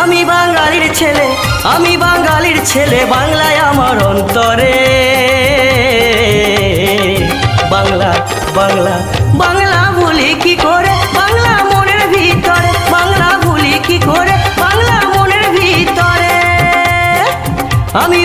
আমি বাঙালির ছেলে, আমি বাঙালির ছেলে, বাংলায় আমার অন্তরে। বাংলা বাংলা বাংলা ভুলি কি করে, বাংলা মনের ভিতরে, বাংলা ভুলি কি করে, বাংলা মনের ভিতরে। আমি